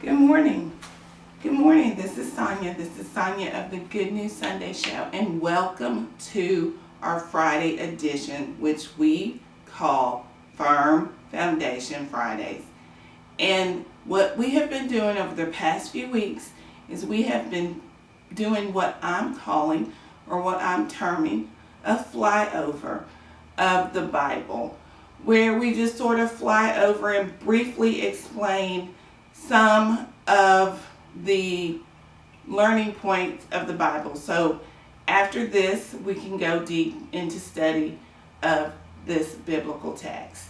Good morning. Good morning. This is Sonia. This is Sonia of the Good News Sunday Show, and welcome to our Friday edition, which we call Firm Foundation Fridays. And what we have been doing over the past few weeks is we have been doing what I'm calling, or what I'm terming, a flyover of the Bible, where we just sort of fly over and briefly explain some of the learning points of the Bible. So after this, we can go deep into study of this biblical text.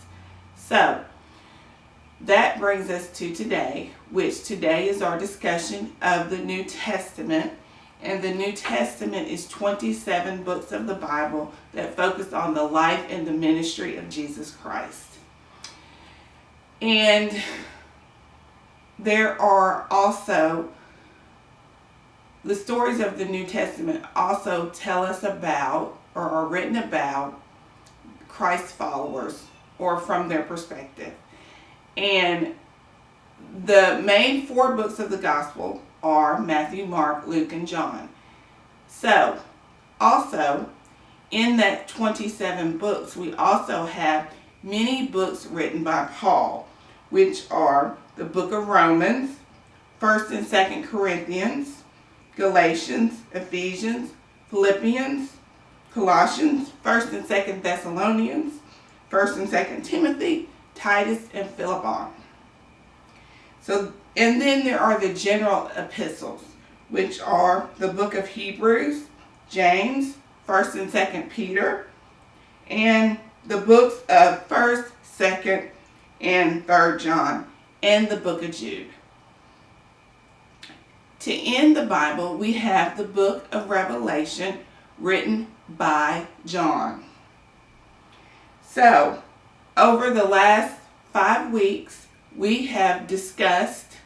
So that brings us to today, which today is our discussion of the New Testament. And the New Testament is 27 books of the Bible that focus on the life and the ministry of Jesus Christ. And there are also, the stories of the New Testament also tell us about, or are written about, Christ's followers, or from their perspective. And the main four books of the gospel are Matthew, Mark, Luke, and John. So, also, in that 27 books, we also have many books written by Paul, which are the book of Romans, 1st and 2nd Corinthians, Galatians, Ephesians, Philippians, Colossians, 1st and 2nd Thessalonians, 1st and 2nd Timothy, Titus, and Philemon. So, and then there are the general epistles, which are the book of Hebrews, James, 1st and 2nd Peter, and the books of 1st, 2nd, and 3rd John, and the book of Jude. To end the Bible, we have the book of Revelation written by John. So, over the last 5 weeks, we have discussed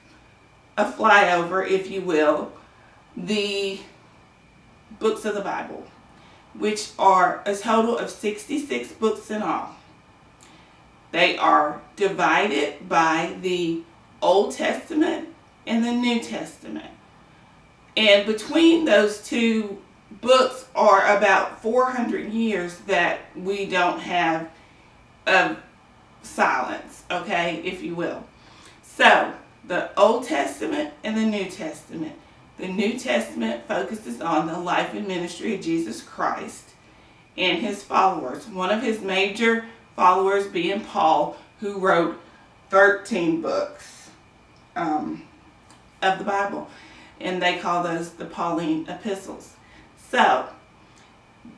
a flyover, if you will, the books of the Bible, which are a total of 66 books in all. They are divided by the Old Testament and the New Testament. And between those two books are about 400 years that we don't have of silence, okay, if you will. So, the Old Testament and the New Testament. The New Testament focuses on the life and ministry of Jesus Christ and his followers. One of his major followers being Paul, who wrote 13 books of the Bible. And they call those the Pauline epistles. So,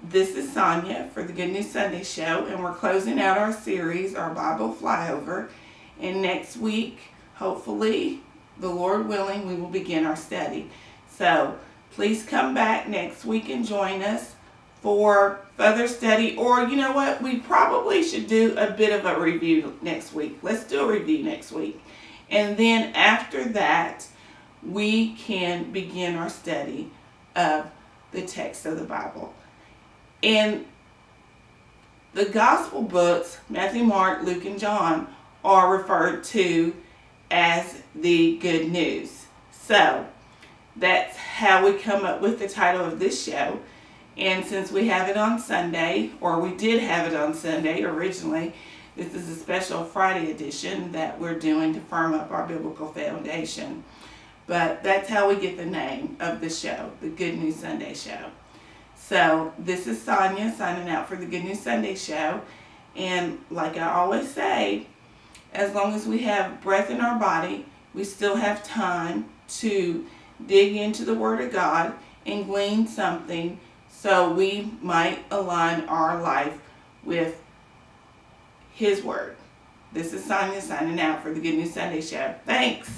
this is Sonia for the Good News Sunday Show, and we're closing out our series, our Bible Flyover. And next week, hopefully, the Lord willing, we will begin our study. So, please come back next week and join us for further study. Or, you know what, we probably should do a bit of a review next week. Let's do a review next week. And then after that, we can begin our study of the text of the Bible. And the gospel books, Matthew, Mark, Luke, and John, are referred to as the good news. So, that's how we come up with the title of this show. And since we have it on Sunday, or we did have it on Sunday originally, this is a special Friday edition that we're doing to firm up our biblical foundation. But that's how we get the name of the show, the Good News Sunday Show. So, this is Sonia signing out for the Good News Sunday Show. And like I always say, as long as we have breath in our body, we still have time to dig into the Word of God and glean something so we might align our life with His Word. This is Sonia signing out for the Good News Sunday Show. Thanks.